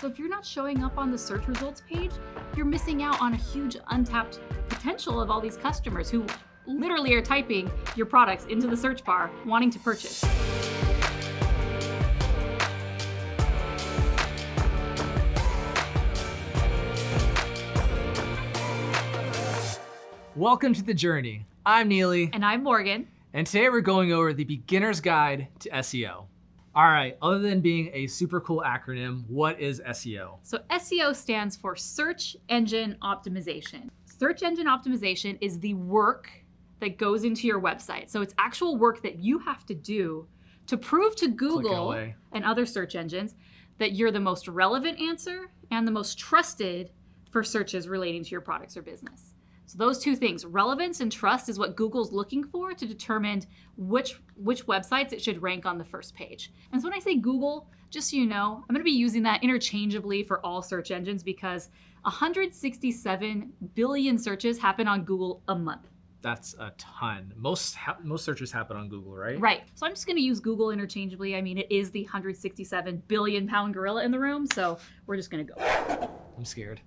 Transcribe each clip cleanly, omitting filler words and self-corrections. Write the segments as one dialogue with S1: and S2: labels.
S1: So if you're not showing up on the search results page, you're missing out on a huge untapped potential of all these customers who literally are typing your products into the search bar wanting to purchase.
S2: Welcome to The Journey. I'm Nealey.
S1: And I'm Morgan.
S2: And today we're going over the beginner's guide to SEO. All right, other than being a super cool acronym, what is SEO?
S1: So SEO stands for Search Engine Optimization. Search Engine Optimization is the work that goes into your website. So it's actual work that you have to do to prove to Google and other search engines that you're the most relevant answer and the most trusted for searches relating to your products or business. So those two things, relevance and trust, is what Google's looking for to determine which websites it should rank on the first page. And so when I say Google, just so you know, I'm going to be using that interchangeably for all search engines because 167 billion searches happen on Google a month.
S2: That's a ton. Most searches happen on Google, right?
S1: Right. So I'm just going to use Google interchangeably. I mean, it is the 167 billion pound gorilla in the room, so we're just going to go.
S2: I'm scared.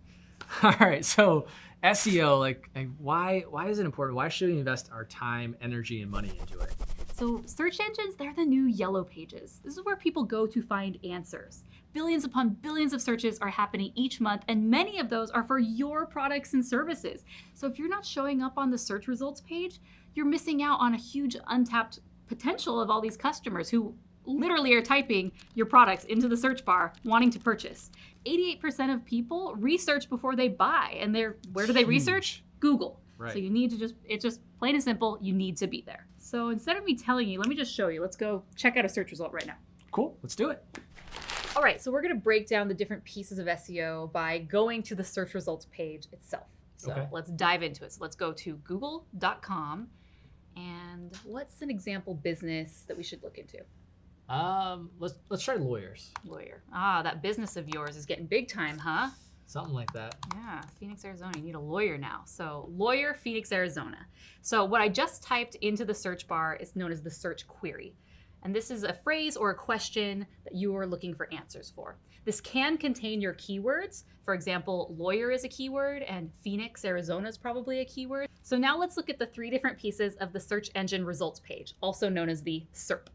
S2: All right, so SEO, why is it important? Why should we invest our time, energy, and money into it?
S1: So search engines, they're the new yellow pages. This is where people go to find answers. Billions upon billions of searches are happening each month, and many of those are for your products and services. So if you're not showing up on the search results page, you're missing out on a huge untapped potential of all these customers who literally are typing your products into the search bar wanting to purchase. 88% of people research before they buy, and where do they research? Google.
S2: Right.
S1: So you need to it's just plain and simple, you need to be there. So instead of me telling you, let me just show you. Let's go check out a search result right now.
S2: Cool, let's do it.
S1: All right, so we're gonna break down the different pieces of SEO by going to the search results page itself. So Let's dive into it. So let's go to google.com, and what's an example business that we should look into?
S2: Let's try lawyers.
S1: Lawyer. Ah, that business of yours is getting big time, huh?
S2: Something like that.
S1: Yeah, Phoenix, Arizona. You need a lawyer now. So lawyer, Phoenix, Arizona. So what I just typed into the search bar is known as the search query. And this is a phrase or a question that you are looking for answers for. This can contain your keywords. For example, lawyer is a keyword and Phoenix, Arizona is probably a keyword. So now let's look at the three different pieces of the search engine results page, also known as the SERP.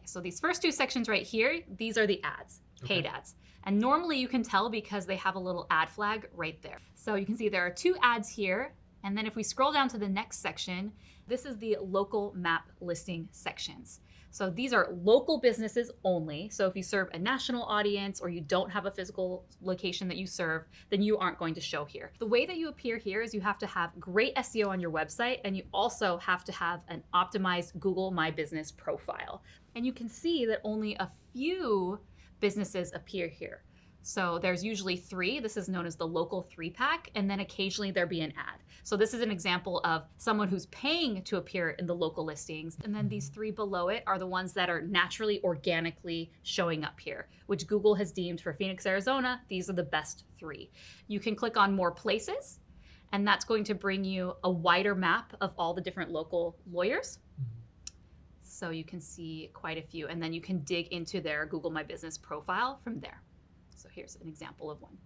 S1: So these first two sections right here, these are the ads, paid ads. And normally you can tell because they have a little ad flag right there. So you can see there are two ads here. And then if we scroll down to the next section, this is the local map listing sections. So these are local businesses only. So if you serve a national audience or you don't have a physical location that you serve, then you aren't going to show here. The way that you appear here is you have to have great SEO on your website, and you also have to have an optimized Google My Business profile. And you can see that only a few businesses appear here. So there's usually three. This is known as the local 3-pack, and then occasionally there'll be an ad. So this is an example of someone who's paying to appear in the local listings. And then these three below it are the ones that are naturally, organically showing up here, which Google has deemed for Phoenix, Arizona, these are the best three. You can click on more places, and that's going to bring you a wider map of all the different local lawyers. So you can see quite a few, and then you can dig into their Google My Business profile from there. So here's an example of one.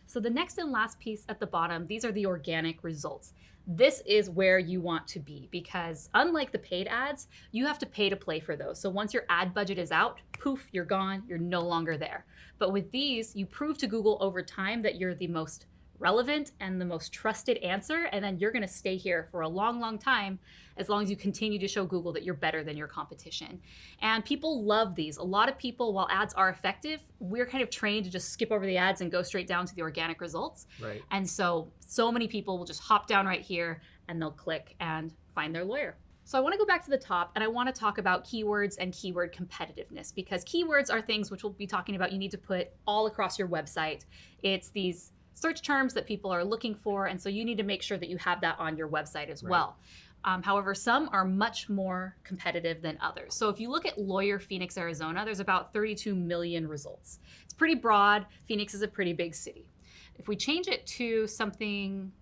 S1: So the next and last piece at the bottom, these are the organic results. This is where you want to be because unlike the paid ads, you have to pay to play for those. So once your ad budget is out, poof, you're gone, you're no longer there. But with these, you prove to Google over time that you're the most relevant and the most trusted answer, and then you're going to stay here for a long, long time as long as you continue to show Google that you're better than your competition. And people love these. A lot of people, while ads are effective, we're kind of trained to just skip over the ads and go straight down to the organic results.
S2: Right.
S1: And so many people will just hop down right here and they'll click and find their lawyer. So I want to go back to the top, and I want to talk about keywords and keyword competitiveness, because keywords are things which we'll be talking about you need to put all across your website. It's these search terms that people are looking for, and so you need to make sure that you have that on your website as well. However, some are much more competitive than others. So if you look at lawyer Phoenix, Arizona, there's about 32 million results. It's pretty broad. Phoenix is a pretty big city. If we change it to something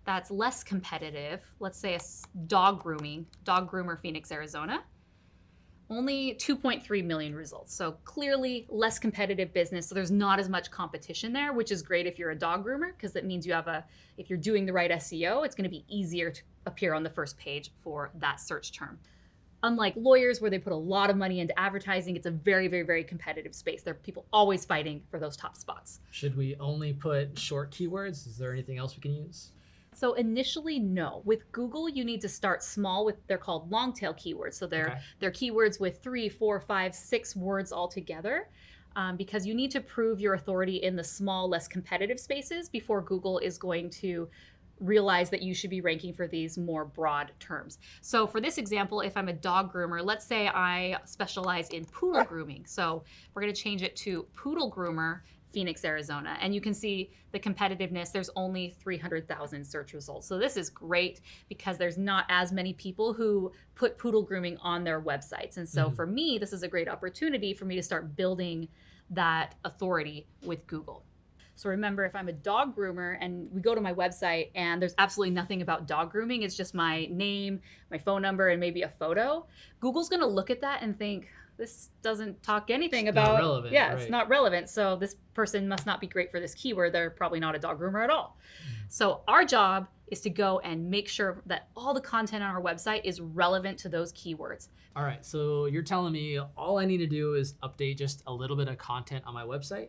S1: that's less competitive, let's say a dog groomer Phoenix, Arizona, Only 2.3 million results. So clearly less competitive business. So there's not as much competition there, which is great if you're a dog groomer, because that means if you're doing the right SEO, it's going to be easier to appear on the first page for that search term. Unlike lawyers, where they put a lot of money into advertising, it's a very, very, very competitive space. There are people always fighting for those top spots.
S2: Should we only put short keywords? Is there anything else we can use?
S1: So initially, no. With Google, you need to start small with, they're called long tail keywords. So they're keywords with 3, 4, 5, 6 words all together, because you need to prove your authority in the small, less competitive spaces before Google is going to realize that you should be ranking for these more broad terms. So for this example, if I'm a dog groomer, let's say I specialize in poodle grooming. So we're going to change it to poodle groomer, Phoenix, Arizona. And you can see the competitiveness. There's only 300,000 search results. So this is great because there's not as many people who put poodle grooming on their websites. And so for me, this is a great opportunity for me to start building that authority with Google. So remember, if I'm a dog groomer and we go to my website and there's absolutely nothing about dog grooming, it's just my name, my phone number, and maybe a photo, Google's going to look at that and think, this doesn't talk anything about,
S2: not relevant, right.
S1: It's not relevant. So this person must not be great for this keyword. They're probably not a dog groomer at all. So our job is to go and make sure that all the content on our website is relevant to those keywords.
S2: All right, so you're telling me all I need to do is update just a little bit of content on my website?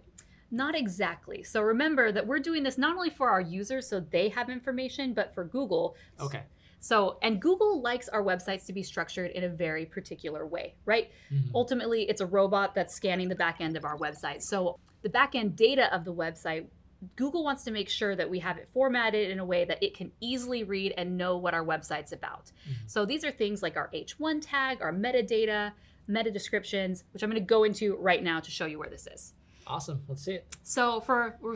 S1: Not exactly. So remember that we're doing this not only for our users so they have information, but for Google.
S2: Okay.
S1: So, and Google likes our websites to be structured in a very particular way, right? Ultimately, it's a robot that's scanning the back end of our website. So the back end data of the website, Google wants to make sure that we have it formatted in a way that it can easily read and know what our website's about. So these are things like our H1 tag, our metadata, meta descriptions, which I'm going to go into right now to show you where this is.
S2: Awesome. Let's see it.
S1: So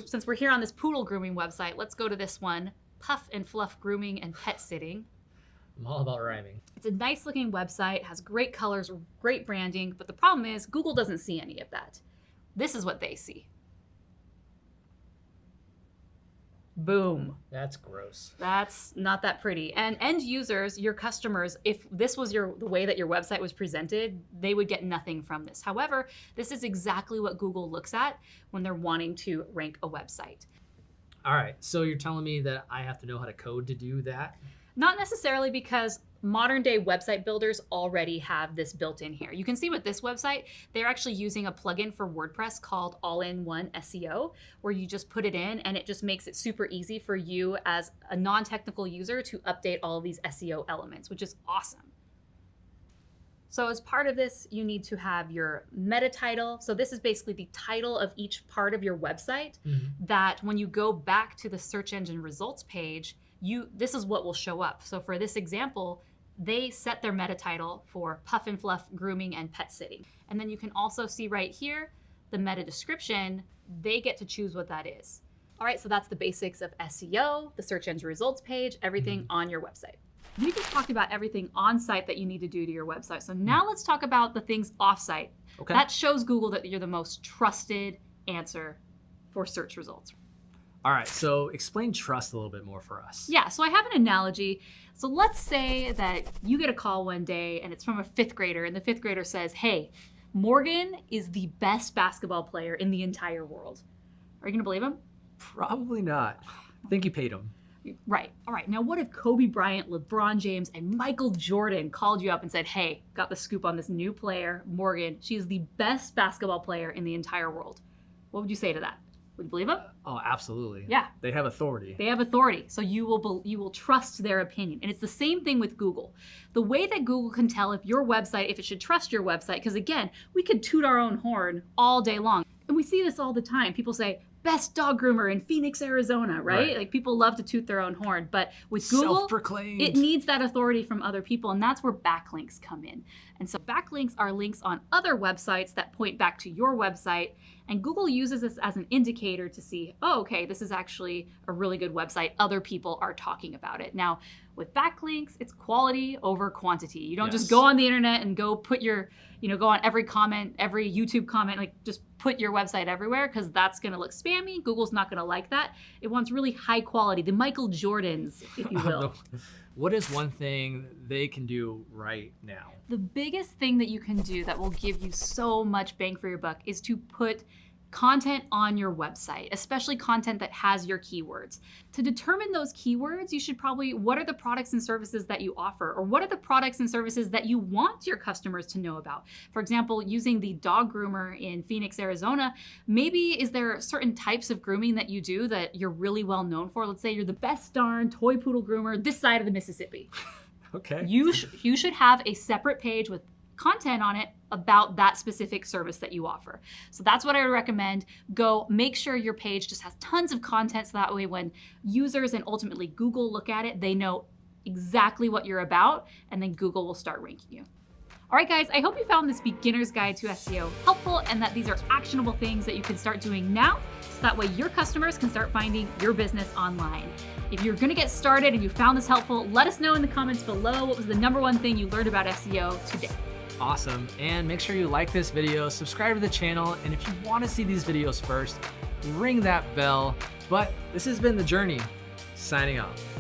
S1: since we're here on this poodle grooming website, let's go to this one, Puff and Fluff Grooming and Pet Sitting.
S2: I'm all about rhyming.
S1: It's a nice looking website, has great colors, great branding, but the problem is Google doesn't see any of that. This is what they see. Boom.
S2: That's gross.
S1: That's not that pretty. And end users, your customers, if this was the way that your website was presented, they would get nothing from this. However, this is exactly what Google looks at when they're wanting to rank a website.
S2: All right, so you're telling me that I have to know how to code to do that?
S1: Not necessarily, because modern day website builders already have this built in here. You can see with this website, they're actually using a plugin for WordPress called All-in-One SEO, where you just put it in and it just makes it super easy for you as a non-technical user to update all of these SEO elements, which is awesome. So as part of this, you need to have your meta title. So this is basically the title of each part of your website that when you go back to the search engine results page, this is what will show up. So for this example, they set their meta title for Puff and Fluff Grooming and Pet Sitting. And then you can also see right here, the meta description, they get to choose what that is. All right, so that's the basics of SEO, the search engine results page, everything on your website. We just talked about everything on site that you need to do to your website. So now let's talk about the things off site.
S2: Okay.
S1: That shows Google that you're the most trusted answer for search results.
S2: All right, so explain trust a little bit more for us.
S1: Yeah, so I have an analogy. So let's say that you get a call one day and it's from a 5th grader, and the 5th grader says, hey, Morgan is the best basketball player in the entire world. Are you gonna believe him?
S2: Probably not. I think you paid him.
S1: Right. All right. Now, what if Kobe Bryant, LeBron James, and Michael Jordan called you up and said, hey, got the scoop on this new player, Morgan. She is the best basketball player in the entire world. What would you say to that? Would you believe them?
S2: Oh, absolutely.
S1: Yeah.
S2: They have authority.
S1: They have authority. So you will trust their opinion. And it's the same thing with Google. The way that Google can tell if your website, if it should trust your website, because again, we could toot our own horn all day long. And we see this all the time. People say, best dog groomer in Phoenix, Arizona, right? Like people love to toot their own horn, but with Google,
S2: self-proclaimed.
S1: It needs that authority from other people, and that's where backlinks come in. And so backlinks are links on other websites that point back to your website, and Google uses this as an indicator to see, oh, okay, this is actually a really good website. Other people are talking about it. Now, with backlinks, it's quality over quantity. You don't just go on the internet and go put your, go on every comment, every YouTube comment, like just put your website everywhere, because that's going to look spammy. Google's not going to like that. It wants really high quality, the Michael Jordans, if you will.
S2: what is one thing they can do right now?
S1: The biggest thing that you can do that will give you so much bang for your buck is to put content on your website, especially content that has your keywords. To determine those keywords, you should probably, what are the products and services that you offer? Or what are the products and services that you want your customers to know about? For example, using the dog groomer in Phoenix, Arizona, maybe is there certain types of grooming that you do that you're really well known for? Let's say you're the best darn toy poodle groomer this side of the Mississippi.
S2: Okay.
S1: You should have a separate page with content on it about that specific service that you offer. So that's what I would recommend. Go make sure your page just has tons of content so that way when users and ultimately Google look at it, they know exactly what you're about, and then Google will start ranking you. All right, guys, I hope you found this beginner's guide to SEO helpful and that these are actionable things that you can start doing now so that way your customers can start finding your business online. If you're gonna get started and you found this helpful, let us know in the comments below what was the #1 thing you learned about SEO today.
S2: Awesome. And make sure you like this video, subscribe to the channel, and if you want to see these videos first, ring that bell. But this has been The Journey, signing off.